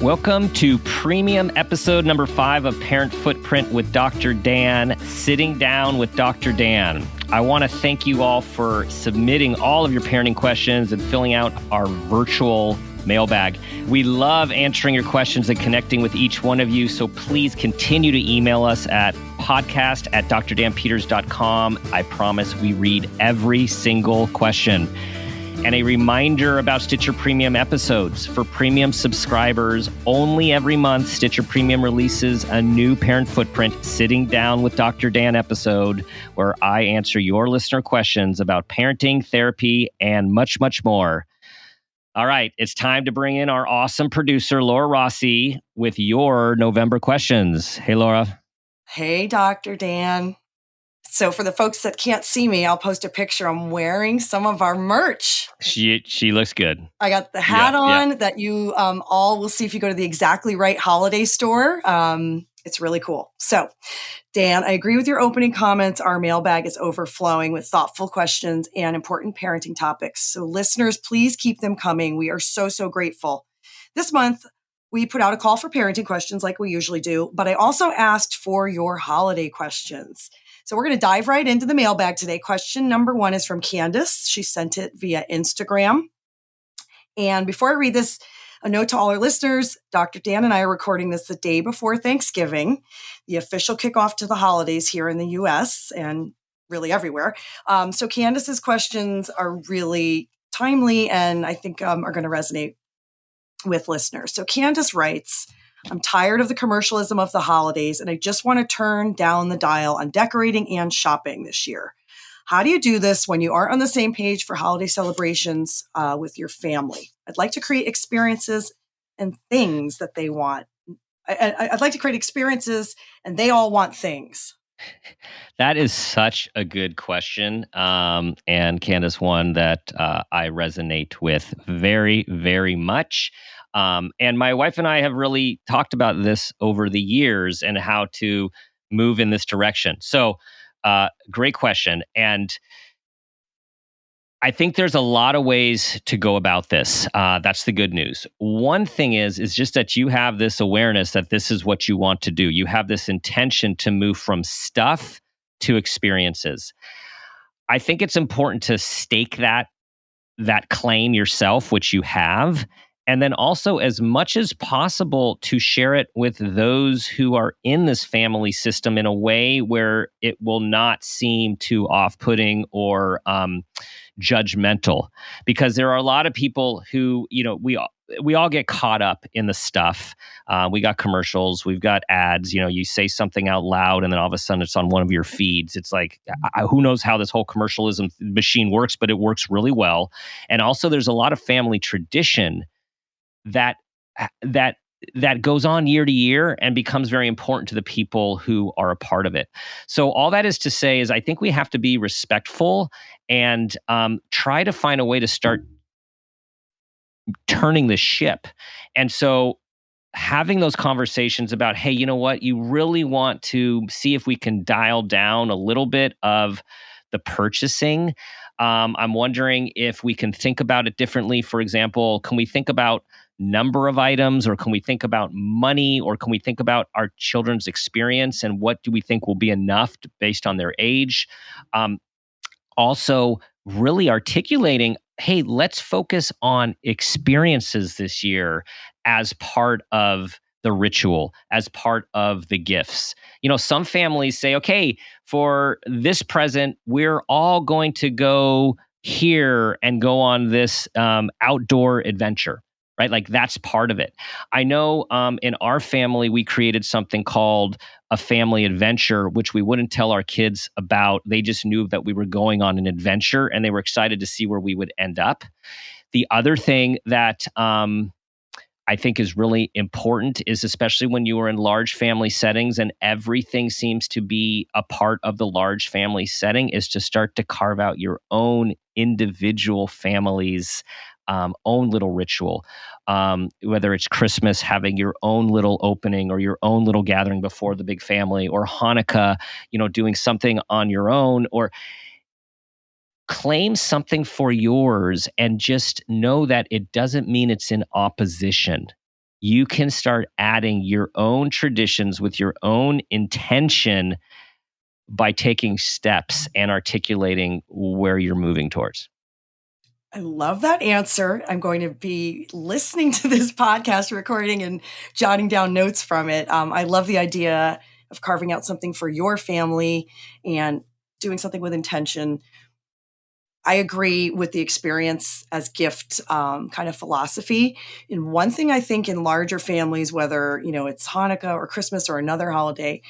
Welcome to premium episode number 5 of Parent Footprint with Dr. Dan, Sitting Down with Dr. Dan. I want to thank you all for submitting all of your parenting questions and filling out our virtual mailbag. We love answering your questions and connecting with each one of you, so please continue to email us at podcast@drdanpeters.com. I promise we read every single question. And a reminder about Stitcher Premium episodes. For premium subscribers, only every month, Stitcher Premium releases a new Parent Footprint Sitting Down with Dr. Dan episode where I answer your listener questions about parenting, therapy, and much, much more. All right, it's time to bring in our awesome producer, Laura Rossi, with your November questions. Hey, Laura. Hey, Dr. Dan. So for the folks that can't see me, I'll post a picture. I'm wearing some of our merch. She looks good. I got the hat on that you all will see if you go to the Exactly Right holiday store. It's really cool. So, Dan, I agree with your opening comments. Our mailbag is overflowing with thoughtful questions and important parenting topics. So listeners, please keep them coming. We are so, so grateful. This month, we put out a call for parenting questions like we usually do, but I also asked for your holiday questions. So we're going to dive right into the mailbag today. Question number 1 is from Candace. She sent it via Instagram. And before I read this, a note to all our listeners, Dr. Dan and I are recording this the day before Thanksgiving, the official kickoff to the holidays here in the U.S. and really everywhere. So Candace's questions are really timely and I think are going to resonate with listeners. So Candace writes, I'm tired of the commercialism of the holidays, and I just want to turn down the dial on decorating and shopping this year. How do you do this when you aren't on the same page for holiday celebrations with your family? I'd like to create experiences and things that they want. I'd like to create experiences, and they all want things. That is such a good question. And Candace, one that I resonate with very, very much. And my wife and I have really talked about this over the years and how to move in this direction. So great question. And I think there's a lot of ways to go about this. That's the good news. One thing is just that you have this awareness that this is what you want to do. You have this intention to move from stuff to experiences. I think it's important to stake that claim yourself, which you have, and then also as much as possible to share it with those who are in this family system in a way where it will not seem too off-putting or judgmental. Because there are a lot of people who, we all get caught up in the stuff. We got commercials, we've got ads, you say something out loud and then all of a sudden it's on one of your feeds. It's like, who knows how this whole commercialism machine works, but it works really well. And also there's a lot of family tradition that goes on year to year and becomes very important to the people who are a part of it. So all that is to say is I think we have to be respectful and try to find a way to start turning the ship. And so having those conversations about, hey, you know what, you really want to see if we can dial down a little bit of the purchasing. I'm wondering if we can think about it differently. For example, can we think about number of items, or can we think about money, or can we think about our children's experience and what do we think will be enough based on their age? Also, really articulating, hey, let's focus on experiences this year as part of the ritual, as part of the gifts. Some families say, okay, for this present, we're all going to go here and go on this outdoor adventure. Right? Like that's part of it. I know in our family, we created something called a family adventure, which we wouldn't tell our kids about. They just knew that we were going on an adventure and they were excited to see where we would end up. The other thing that I think is really important is, especially when you are in large family settings and everything seems to be a part of the large family setting, is to start to carve out your own individual family's own little ritual, whether it's Christmas, having your own little opening or your own little gathering before the big family, or Hanukkah, doing something on your own, or claim something for yours and just know that it doesn't mean it's in opposition you can start adding your own traditions with your own intention by taking steps and articulating where you're moving towards. I love that answer. I'm going to be listening to this podcast recording and jotting down notes from it. I love the idea of carving out something for your family and doing something with intention. I agree with the experience as gift kind of philosophy. And one thing I think in larger families, whether it's Hanukkah or Christmas or another holiday,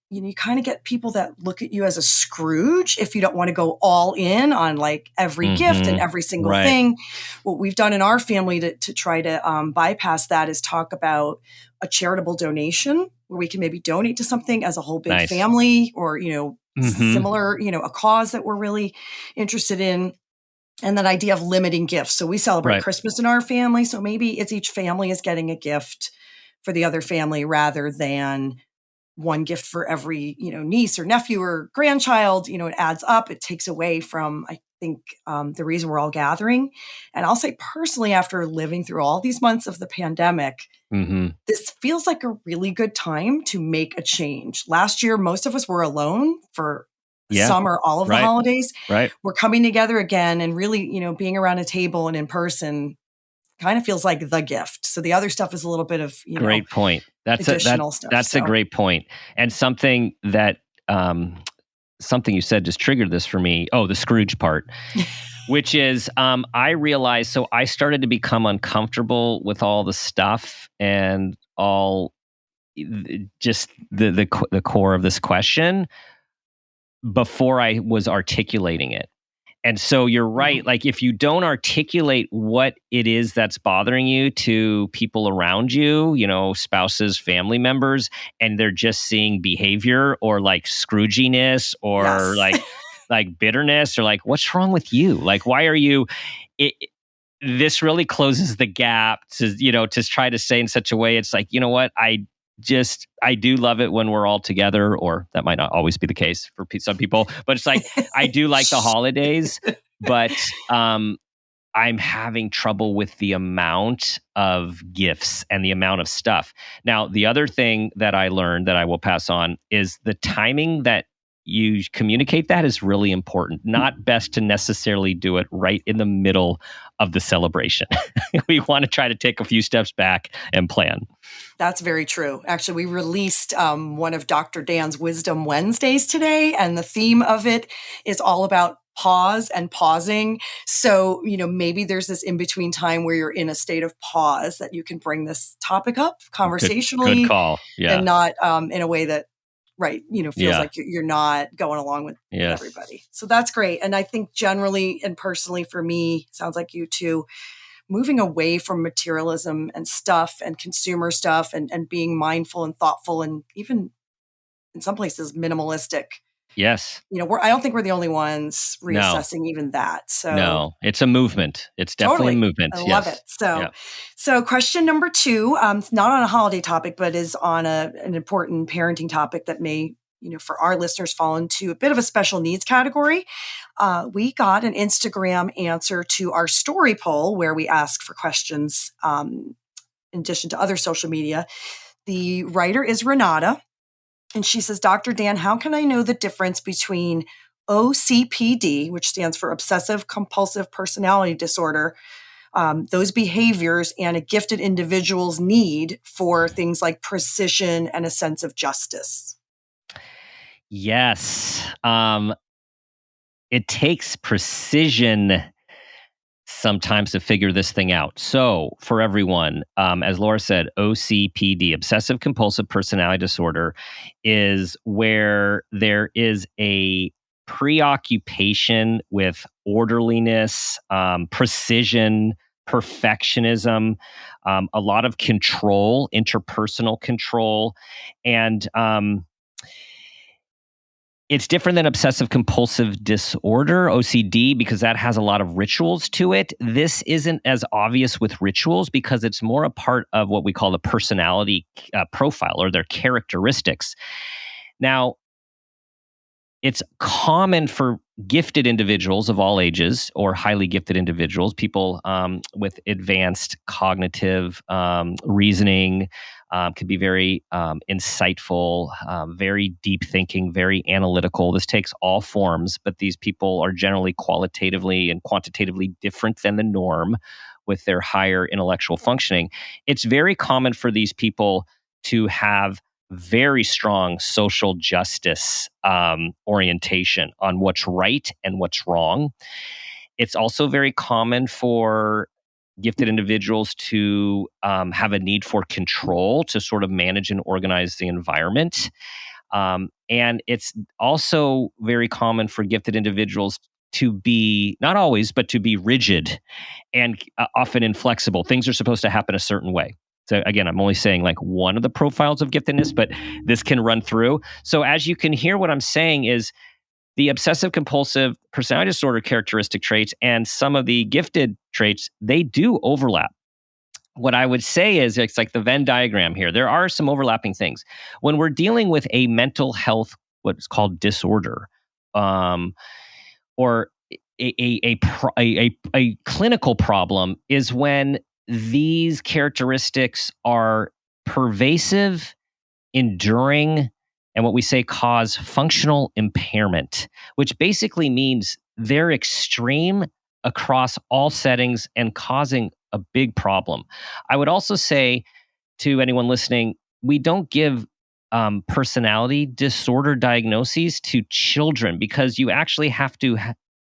you kind of get people that look at you as a Scrooge if you don't want to go all in on like every gift and every single thing. What we've done in our family to try to bypass that is talk about a charitable donation where we can maybe donate to something as a whole big family, or similar, a cause that we're really interested in. And that idea of limiting gifts. So we celebrate Christmas in our family. So maybe it's each family is getting a gift for the other family rather than one gift for every, niece or nephew or grandchild. It adds up. It takes away from, I think, the reason we're all gathering. And I'll say personally, after living through all these months of the pandemic, this feels like a really good time to make a change. Last year, most of us were alone for some or all of the holidays. We're coming together again and really, being around a table and in person kind of feels like the gift. So the other stuff is a little bit of, great point. That's additional stuff. That's a great point. And something that, something you said just triggered this for me. Oh, the Scrooge part, which is, I realized, so I started to become uncomfortable with all the stuff and all just the core of this question before I was articulating it. And so you're right. Like if you don't articulate what it is that's bothering you to people around you, spouses, family members, and they're just seeing behavior or like Scrooginess or like bitterness or like, what's wrong with you? Like, why are you? This really closes the gap to, to try to say in such a way. It's like, you know what? I do love it when we're all together, or that might not always be the case for some people, but it's like, I do like the holidays, but I'm having trouble with the amount of gifts and the amount of stuff. Now, the other thing that I learned that I will pass on is the timing that you communicate that is really important. Not best to necessarily do it right in the middle of the celebration. We want to try to take a few steps back and plan. That's very true. Actually, we released one of Dr. Dan's Wisdom Wednesdays today, and the theme of it is all about pause and pausing. So, maybe there's this in-between time where you're in a state of pause that you can bring this topic up conversationally. Good call. Yeah. And not in a way that, feels like you're not going along with everybody. So that's great. And I think generally and personally for me, sounds like you too, moving away from materialism and stuff and consumer stuff and being mindful and thoughtful and even in some places minimalistic. Yes. I don't think we're the only ones reassessing even that. So no, it's a movement. It's definitely a movement. I love it. So question number 2, it's not on a holiday topic, but is on an important parenting topic that may, for our listeners fall into a bit of a special needs category. We got an Instagram answer to our story poll where we ask for questions in addition to other social media. The writer is Renata. And she says, Dr. Dan, how can I know the difference between OCPD, which stands for Obsessive Compulsive Personality Disorder, those behaviors, and a gifted individual's need for things like precision and a sense of justice? Yes. It takes precision sometimes to figure this thing out. So for everyone, as Laura said, OCPD, Obsessive Compulsive Personality Disorder, is where there is a preoccupation with orderliness, precision, perfectionism, a lot of control, interpersonal control, and it's different than obsessive compulsive disorder, OCD, because that has a lot of rituals to it. This isn't as obvious with rituals because it's more a part of what we call the personality profile or their characteristics. Now, it's common for gifted individuals of all ages or highly gifted individuals, people with advanced cognitive reasoning, could be very insightful, very deep thinking, very analytical. This takes all forms, but these people are generally qualitatively and quantitatively different than the norm with their higher intellectual functioning. It's very common for these people to have very strong social justice orientation on what's right and what's wrong. It's also very common for gifted individuals to have a need for control to sort of manage and organize the environment. And it's also very common for gifted individuals to be, not always, but to be rigid and often inflexible. Things are supposed to happen a certain way. So again, I'm only saying like one of the profiles of giftedness, but this can run through. So as you can hear, what I'm saying is the obsessive compulsive personality disorder characteristic traits and some of the gifted traits, they do overlap. What I would say is it's like the Venn diagram here. There are some overlapping things. When we're dealing with a mental health, what's called disorder, or a clinical problem is when these characteristics are pervasive, enduring, and what we say cause functional impairment, which basically means they're extreme across all settings and causing a big problem. I would also say to anyone listening, we don't give personality disorder diagnoses to children because you actually have to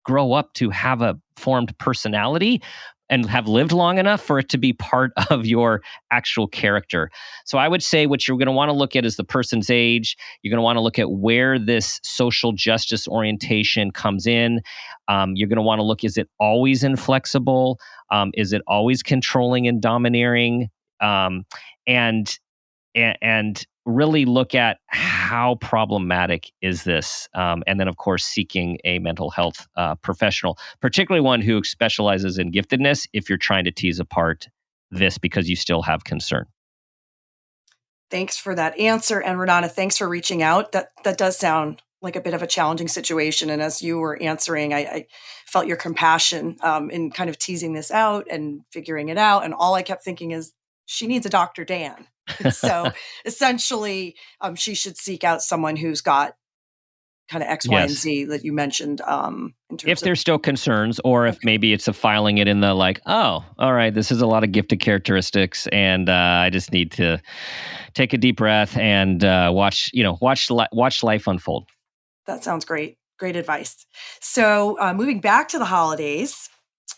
grow up to have a formed personality and have lived long enough for it to be part of your actual character. So I would say what you're going to want to look at is the person's age. You're going to want to look at where this social justice orientation comes in. You're going to want to look, is it always inflexible? Is it always controlling and domineering? And really look at how problematic is this, and then of course seeking a mental health professional, particularly one who specializes in giftedness, if you're trying to tease apart this because you still have concern. Thanks for that answer, and Renata, thanks for reaching out. That does sound like a bit of a challenging situation, and as you were answering, I felt your compassion in kind of teasing this out and figuring it out, and all I kept thinking is she needs a Dr. Dan. So essentially, she should seek out someone who's got kind of X, Y, and Z that you mentioned. In terms if there's still concerns, or if maybe it's a filing it in the like, oh, all right, this is a lot of gifted characteristics, and I just need to take a deep breath and watch life unfold. That sounds great. Great advice. So moving back to the holidays.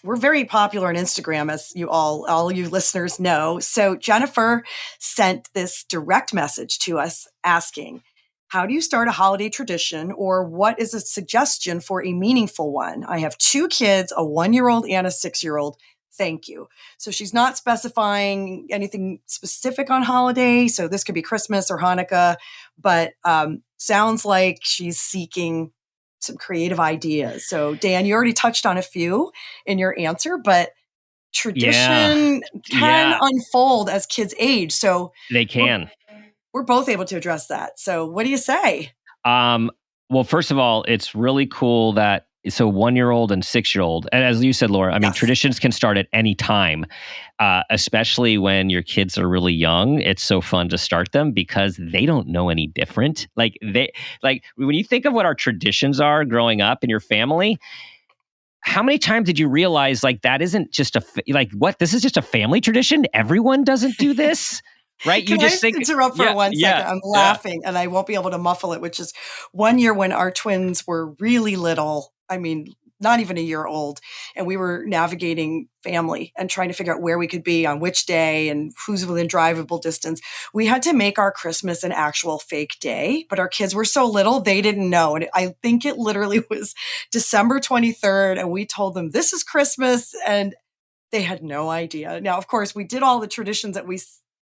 We're very popular on Instagram, as you all you listeners know. So Jennifer sent this direct message to us asking, how do you start a holiday tradition, or what is a suggestion for a meaningful one? I have 2 kids, a 1-year-old and a 6-year-old. Thank you. So she's not specifying anything specific on holiday. So this could be Christmas or Hanukkah, but sounds like she's seeking some creative ideas. So Dan, you already touched on a few in your answer, but tradition can unfold as kids age. So they can. We're both able to address that. So what do you say? Well, first of all, it's really cool that 1-year-old and 6-year-old, and as you said, Laura, I mean, traditions can start at any time, especially when your kids are really young. It's so fun to start them because they don't know any different. Like when you think of what our traditions are growing up in your family, how many times did you realize like that isn't just this is just a family tradition? Everyone doesn't do this. Right? Can I interrupt for 1 second? I'm laughing and I won't be able to muffle it, which is 1 year when our twins were really little. I mean, not even a year old. And we were navigating family and trying to figure out where we could be on which day and who's within drivable distance. We had to make our Christmas an actual fake day, but our kids were so little, they didn't know. And I think it literally was December 23rd. And we told them, this is Christmas. And they had no idea. Now, of course, we did all the traditions that we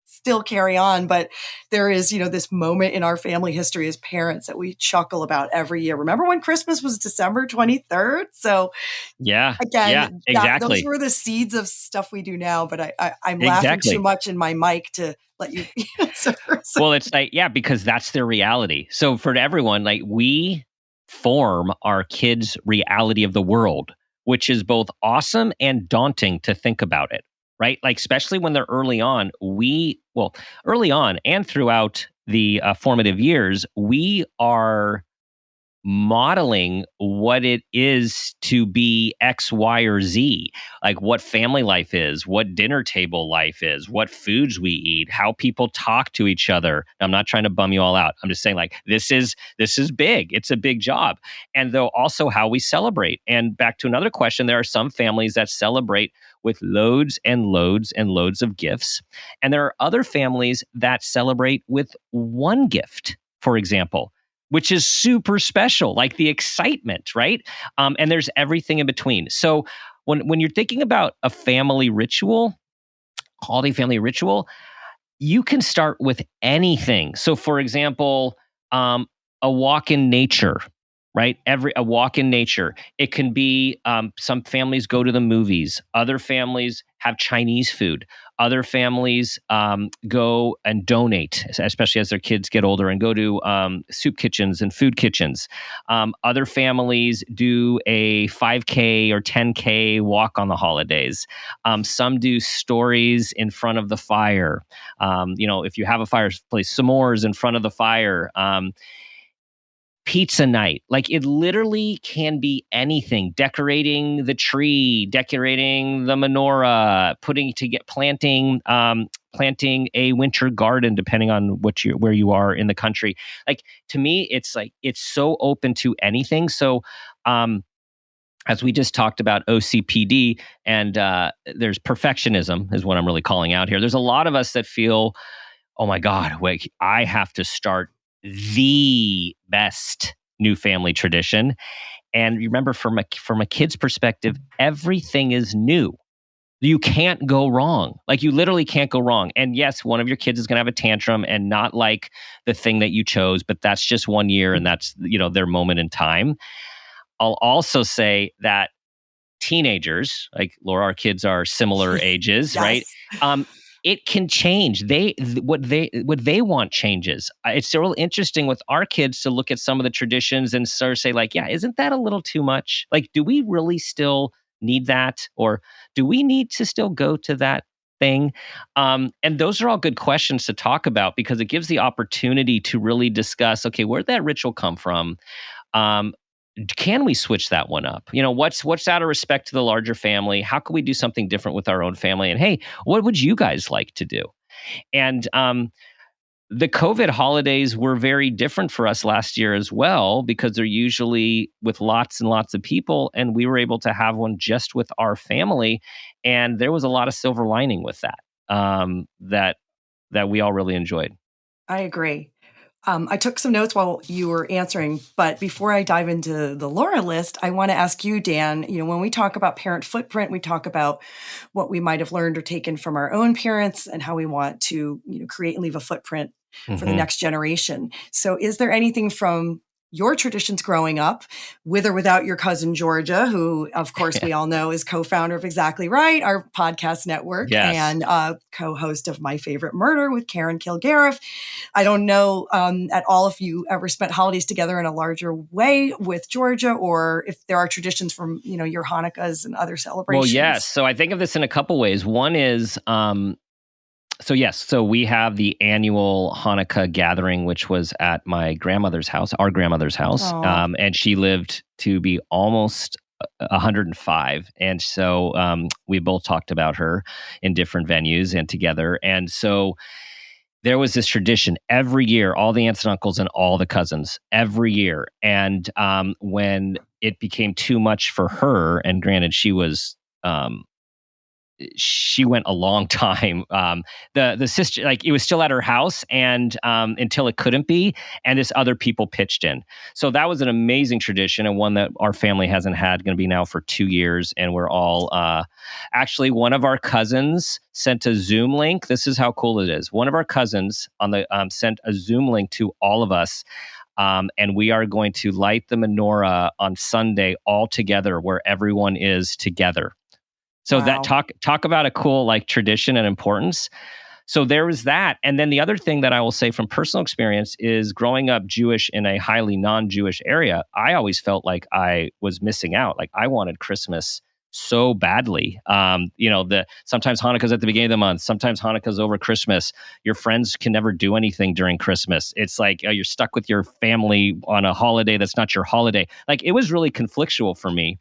still carry on, but there is, this moment in our family history as parents that we chuckle about every year. Remember when Christmas was December 23rd? So again, exactly. Those were the seeds of stuff we do now, but I'm laughing too much in my mic to let you answer. Well, it's like, because that's their reality. So for everyone, like we form our kids' reality of the world, which is both awesome and daunting to think about it, right? Like, especially when they're early on, early on and throughout the formative years, we are modeling what it is to be X, Y, or Z, like what family life is, what dinner table life is, what foods we eat, how people talk to each other. I'm not trying to bum you all out. I'm just saying, like, this is big. It's a big job. And though also how we celebrate. And back to another question, there are some families that celebrate with loads and loads and loads of gifts. And there are other families that celebrate with one gift, for example, which is super special, like the excitement, right? And there's everything in between. So when you're thinking about a family ritual, holiday family ritual, you can start with anything. So, for example, a walk in nature, right? A walk in nature. It can be some families go to the movies. Other families have Chinese food. Other families go and donate, especially as their kids get older, and go to soup kitchens and food kitchens. Other families do a 5K or 10K walk on the holidays. Some do stories in front of the fire. If you have a fireplace, s'mores in front of the fire. Pizza night, like it literally can be anything. Decorating the tree, decorating the menorah, planting a winter garden, depending on where you are in the country. Like, to me, it's so open to anything. So as we just talked about OCPD, and there's perfectionism is what I'm really calling out here. There's a lot of us that feel, oh my God, wait, I have to start the best new family tradition. And remember, from a kid's perspective, everything is new. You can't go wrong. Like, you literally can't go wrong. And yes, one of your kids is going to have a tantrum and not like the thing that you chose, but that's just 1 year, and that's, their moment in time. I'll also say that teenagers, like Laura, our kids are similar ages, Yes. right? It can change. What they want changes. It's real interesting with our kids to look at some of the traditions and sort of say, like, yeah, isn't that a little too much? Like, do we really still need that, or do we need to still go to that thing? And those are all good questions to talk about, because it gives the opportunity to really discuss, okay, where'd that ritual come from? Can we switch that one up? What's out of respect to the larger family? How can we do something different with our own family? And hey, what would you guys like to do? And the COVID holidays were very different for us last year as well, because they're usually with lots and lots of people, and we were able to have one just with our family. And there was a lot of silver lining with that, that we all really enjoyed. I agree. I took some notes while you were answering, but before I dive into the Laura list, I want to ask you, Dan, when we talk about parent footprint, we talk about what we might have learned or taken from our own parents and how we want to, create and leave a footprint for the next generation. So is there anything from your traditions growing up, with or without your cousin Georgia, who, of course, we all know is co-founder of Exactly Right, our podcast network, Yes. and co-host of My Favorite Murder with Karen Kilgariff. I don't know at all if you ever spent holidays together in a larger way with Georgia, or if there are traditions from, your Hanukkahs and other celebrations. Well, yes. So I think of this in a couple ways. One is, so we have the annual Hanukkah gathering, which was at my grandmother's house, our grandmother's house. And she lived to be almost 105. And so we both talked about her in different venues and together. And so there was this tradition every year, all the aunts and uncles and all the cousins every year. And when it became too much for her, and granted, she went a long time. The sister, like, it was still at her house, and until it couldn't be, and this other people pitched in. So that was an amazing tradition, and one that our family hasn't had, going to be now for 2 years. And we're all actually, one of our cousins sent a Zoom link. This is how cool it is. One of our cousins sent a Zoom link to all of us. And we are going to light the menorah on Sunday all together, where everyone is together. So that talk about a cool, like, tradition and importance. So there was that. And then the other thing that I will say from personal experience is growing up Jewish in a highly non-Jewish area, I always felt like I was missing out. Like I wanted Christmas so badly. Sometimes Hanukkah's at the beginning of the month. Sometimes Hanukkah's over Christmas. Your friends can never do anything during Christmas. It's like you're stuck with your family on a holiday that's not your holiday. Like it was really conflictual for me.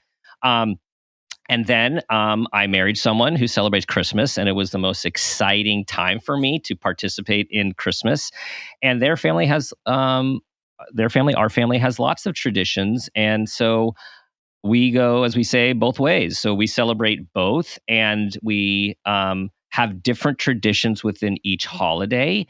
And then I married someone who celebrates Christmas, and it was the most exciting time for me to participate in Christmas. And our family has lots of traditions, and so we go, as we say, both ways. So we celebrate both, and we have different traditions within each holiday.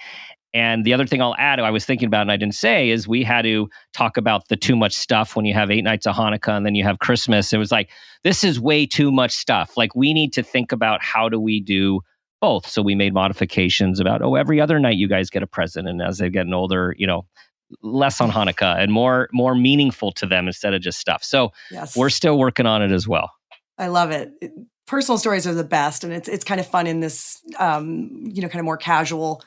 And the other thing I'll add, I was thinking about and I didn't say, is we had to talk about the too much stuff when you have 8 nights of Hanukkah and then you have Christmas. It was like, this is way too much stuff. Like we need to think about how do we do both. So we made modifications about, every other night you guys get a present. And as they're getting older, less on Hanukkah and more meaningful to them instead of just stuff. So yes, we're still working on it as well. I love it. Personal stories are the best. And it's kind of fun in this, kind of more casual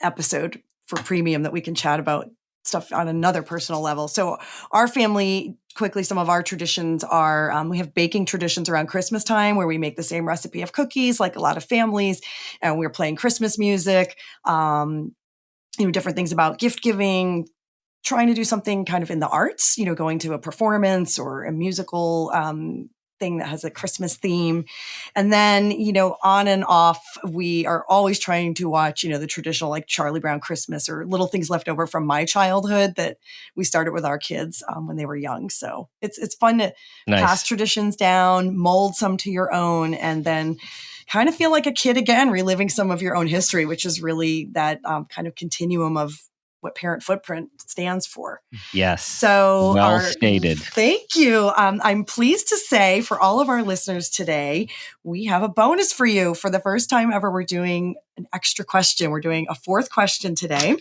episode for premium that we can chat about stuff on another personal level. So our family, quickly, some of our traditions are, we have baking traditions around Christmas time where we make the same recipe of cookies like a lot of families, and we're playing Christmas music, different things about gift giving, trying to do something kind of in the arts, going to a performance or a musical thing that has a Christmas theme. And then, on and off, we are always trying to watch, the traditional like Charlie Brown Christmas or little things left over from my childhood that we started with our kids when they were young. So it's fun to pass traditions down, mold some to your own, and then kind of feel like a kid again, reliving some of your own history, which is really that kind of continuum of what Parent Footprint stands for. Yes. So well stated. Thank you. I'm pleased to say for all of our listeners today, we have a bonus for you. For the first time ever, we're doing an extra question. We're doing a 4th question today.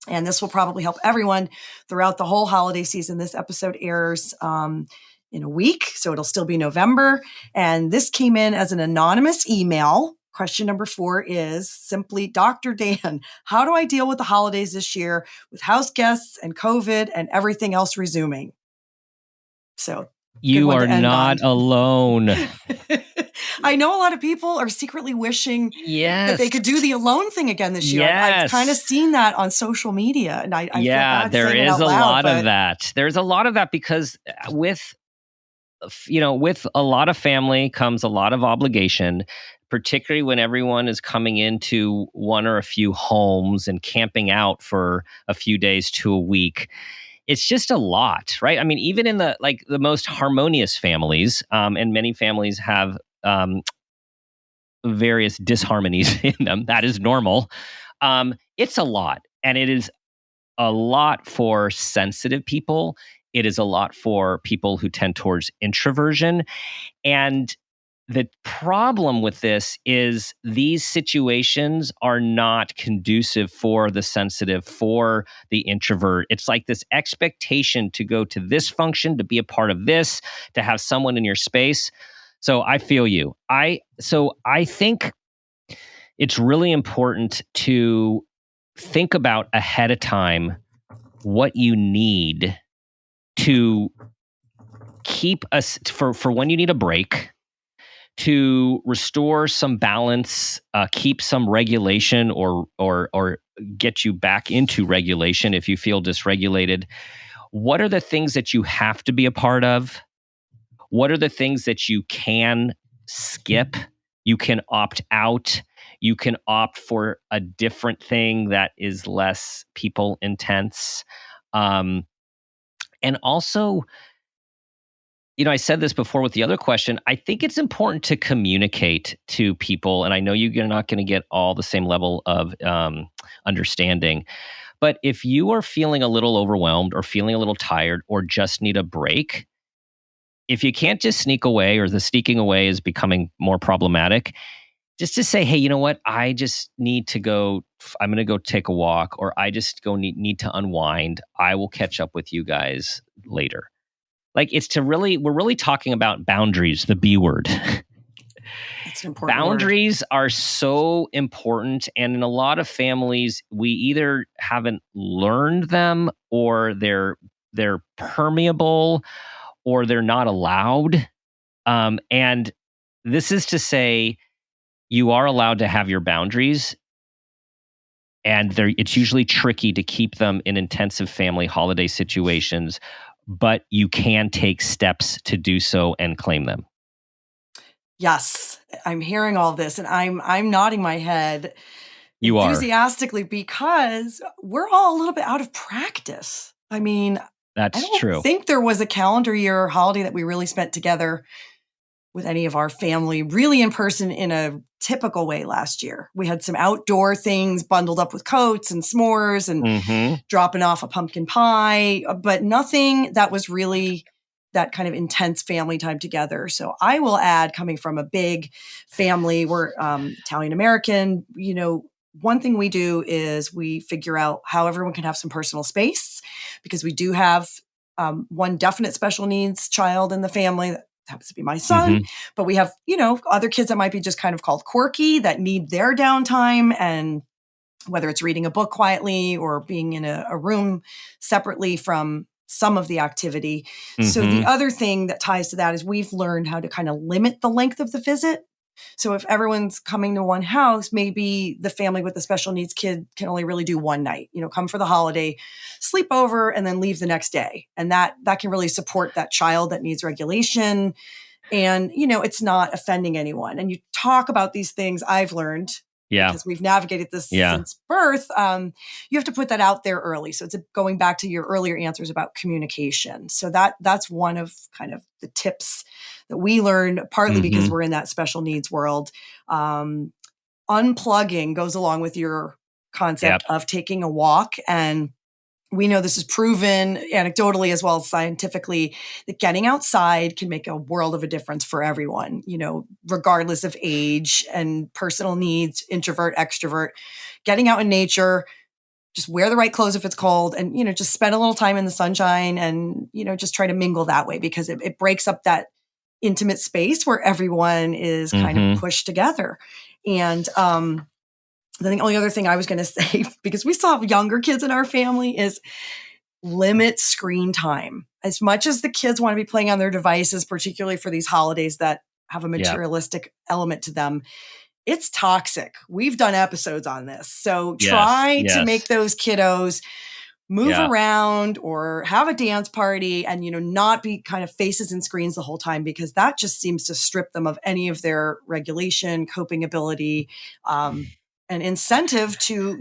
And this will probably help everyone throughout the whole holiday season. This episode airs in a week, so it'll still be November. And this came in as an anonymous email. Question number 4 is simply, Dr. Dan, how do I deal with the holidays this year with house guests and COVID and everything else resuming? So you are not alone. I know a lot of people are secretly wishing that they could do the alone thing again this year. I've kind of seen that on social media, and I feel bad there saying is it out a loud, lot of that. There's a lot of that because with a lot of family comes a lot of obligation, particularly when everyone is coming into one or a few homes and camping out for a few days to a week. It's just a lot, right? I mean, even in the most harmonious families, and many families have various disharmonies in them. That is normal. It's a lot, and it is a lot for sensitive people. It is a lot for people who tend towards introversion. And the problem with this is these situations are not conducive for the sensitive, for the introvert. It's like this expectation to go to this function, to be a part of this, to have someone in your space. So I feel you. I think it's really important to think about ahead of time what you need to keep us for when you need a break, to restore some balance, keep some regulation, or get you back into regulation if you feel dysregulated. What are the things that you have to be a part of? What are the things that you can skip? You can opt out. You can opt for a different thing that is less people intense. And also, I said this before with the other question, I think it's important to communicate to people. And I know you're not going to get all the same level of understanding. But if you are feeling a little overwhelmed or feeling a little tired or just need a break, if you can't just sneak away, or the sneaking away is becoming more problematic, just to say, hey, you know what? I just need to go. I'm going to go take a walk, or I just need to unwind. I will catch up with you guys later. We're really talking about boundaries, the B word. That's an important word. Boundaries are so important. And in a lot of families, we either haven't learned them, or they're permeable, or they're not allowed. And this is to say, you are allowed to have your boundaries, and it's usually tricky to keep them in intensive family holiday situations, but you can take steps to do so and claim them. Yes, I'm hearing all this, and I'm nodding my head You are. enthusiastically because we're all a little bit out of practice. I mean, I That's don't true. think there was a calendar year holiday that we really spent together with any of our family really in person in a typical way last year. We had some outdoor things bundled up with coats and s'mores and dropping off a pumpkin pie, but nothing that was really that kind of intense family time together. So I will add, coming from a big family, we're Italian American, one thing we do is we figure out how everyone can have some personal space, because we do have one definite special needs child in the family that happens to be my son, but we have, other kids that might be just kind of called quirky that need their downtime, and whether it's reading a book quietly or being in a room separately from some of the activity. So the other thing that ties to that is we've learned how to kind of limit the length of the visit. So if everyone's coming to one house, maybe the family with the special needs kid can only really do one night, come for the holiday, sleep over, and then leave the next day. And that can really support that child that needs regulation. And, it's not offending anyone. And you talk about these things, I've learned, because we've navigated this since birth. You have to put that out there early. So it's going back to your earlier answers about communication. So that's one of kind of the tips that we learned, partly because we're in that special needs world. Unplugging goes along with your concept of taking a walk. And we know this is proven anecdotally as well as scientifically, that getting outside can make a world of a difference for everyone, regardless of age and personal needs, introvert, extrovert. Getting out in nature, just wear the right clothes if it's cold, and, just spend a little time in the sunshine, and, just try to mingle that way, because it breaks up that intimate space where everyone is kind of pushed together. And the only other thing I was going to say, because we still have younger kids in our family, is limit screen time. As much as the kids want to be playing on their devices, particularly for these holidays that have a materialistic element to them, it's toxic. We've done episodes on this. So try to make those kiddos move around or have a dance party, and, not be kind of faces and screens the whole time, because that just seems to strip them of any of their regulation, coping ability, an incentive to,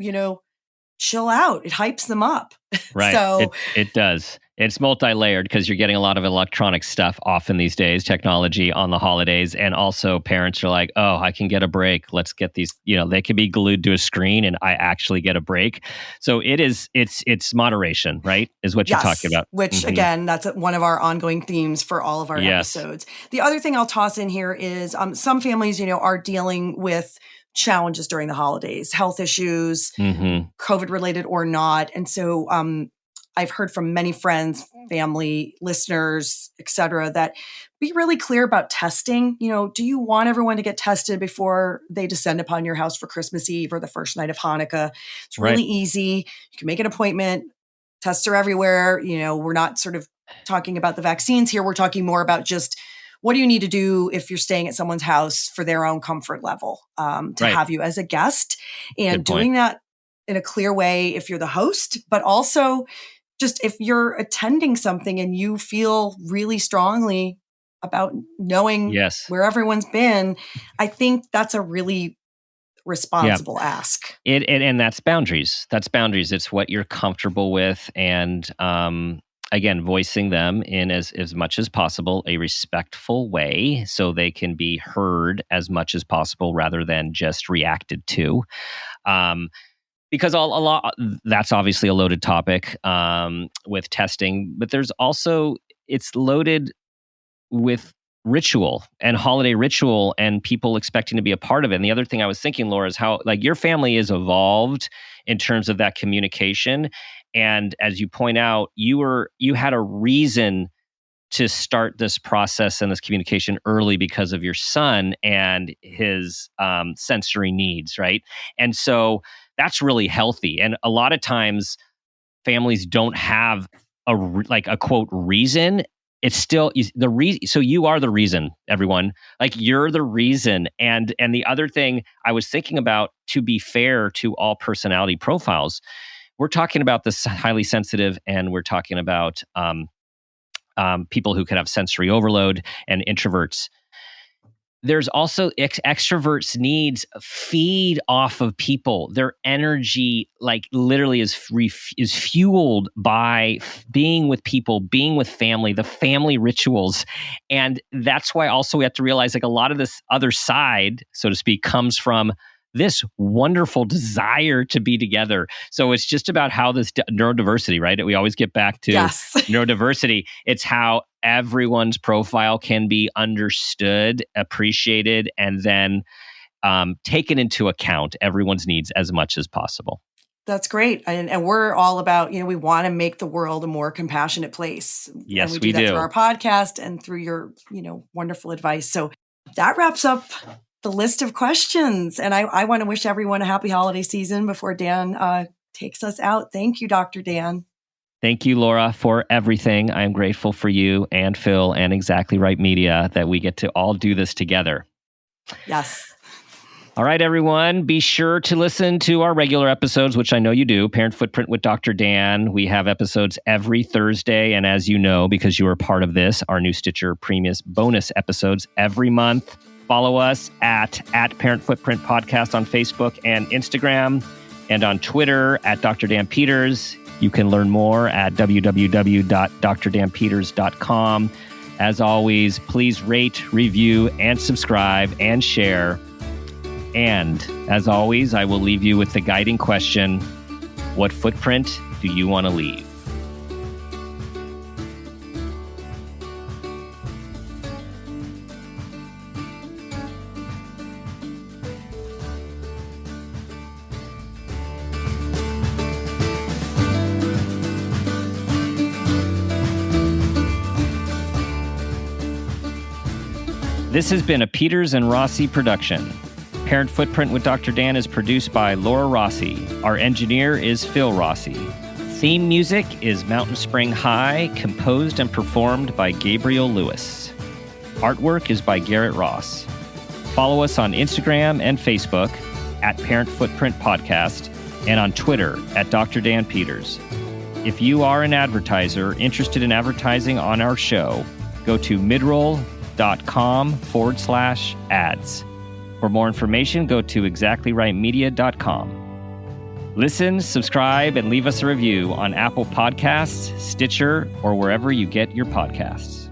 chill out. It hypes them up. Right. So it does. It's multi-layered, because you're getting a lot of electronic stuff often these days, technology on the holidays. And also parents are like, oh, I can get a break. Let's get these, they can be glued to a screen and I actually get a break. So it's moderation, right? Is what you're talking about. Which again, that's one of our ongoing themes for all of our episodes. The other thing I'll toss in here is some families, are dealing with challenges during the holidays, health issues, COVID related or not. And so I've heard from many friends, family, listeners, et cetera, that be really clear about testing. Do you want everyone to get tested before they descend upon your house for Christmas Eve or the first night of Hanukkah? It's really easy. You can make an appointment. Tests are everywhere. We're not sort of talking about the vaccines here. We're talking more about just, what do you need to do if you're staying at someone's house for their own comfort level, to have you as a guest, and doing that in a clear way if you're the host, but also just if you're attending something and you feel really strongly about knowing where everyone's been. I think that's a really responsible ask. And that's boundaries. That's boundaries. It's what you're comfortable with. And again, voicing them in as much as possible, a respectful way, so they can be heard as much as possible rather than just reacted to. Because a lot, that's obviously a loaded topic with testing, but there's also, it's loaded with ritual and holiday ritual and people expecting to be a part of it. And the other thing I was thinking, Laura, is how your family is evolved in terms of that communication. And as you point out, you had a reason to start this process and this communication early because of your son and his sensory needs, right? And so that's really healthy. And a lot of times families don't have a quote reason. It's still the reason. So you are the reason, everyone. Like, you're the reason. And the other thing I was thinking about, to be fair to all personality profiles, we're talking about this highly sensitive, and we're talking about people who can have sensory overload and introverts. There's also extroverts' needs feed off of people. Their energy, like, literally is fueled by being with people, being with family, the family rituals. And that's why also we have to realize, like, a lot of this other side, so to speak, comes from this wonderful desire to be together. So it's just about how this neurodiversity, right? We always get back to Yes. neurodiversity. It's how everyone's profile can be understood, appreciated, and then taken into account, everyone's needs as much as possible. That's great. And we're all about, we want to make the world a more compassionate place. Yes, and we do that through our podcast and through your, wonderful advice. So that wraps up the list of questions. And I want to wish everyone a happy holiday season before Dan takes us out. Thank you, Dr. Dan. Thank you, Laura, for everything. I am grateful for you and Phil and Exactly Right Media that we get to all do this together. Yes. All right, everyone, be sure to listen to our regular episodes, which I know you do, Parent Footprint with Dr. Dan. We have episodes every Thursday. And as you know, because you are part of this, our new Stitcher Premium bonus episodes every month. Follow us at Parent Footprint Podcast on Facebook and Instagram, and on Twitter at Dr. Dan Peters. You can learn more at www.drdanpeters.com. As always, please rate, review, and subscribe and share. And as always, I will leave you with the guiding question: what footprint do you want to leave? This has been a Peters and Rossi production. Parent Footprint with Dr. Dan is produced by Laura Rossi. Our engineer is Phil Rossi. Theme music is Mountain Spring High, composed and performed by Gabriel Lewis. Artwork is by Garrett Ross. Follow us on Instagram and Facebook at Parent Footprint Podcast, and on Twitter at Dr. Dan Peters. If you are an advertiser interested in advertising on our show, go to midroll.com/ads. For more information, go to exactlyrightmedia.com. Listen, subscribe, and leave us a review on Apple Podcasts, Stitcher, or wherever you get your podcasts.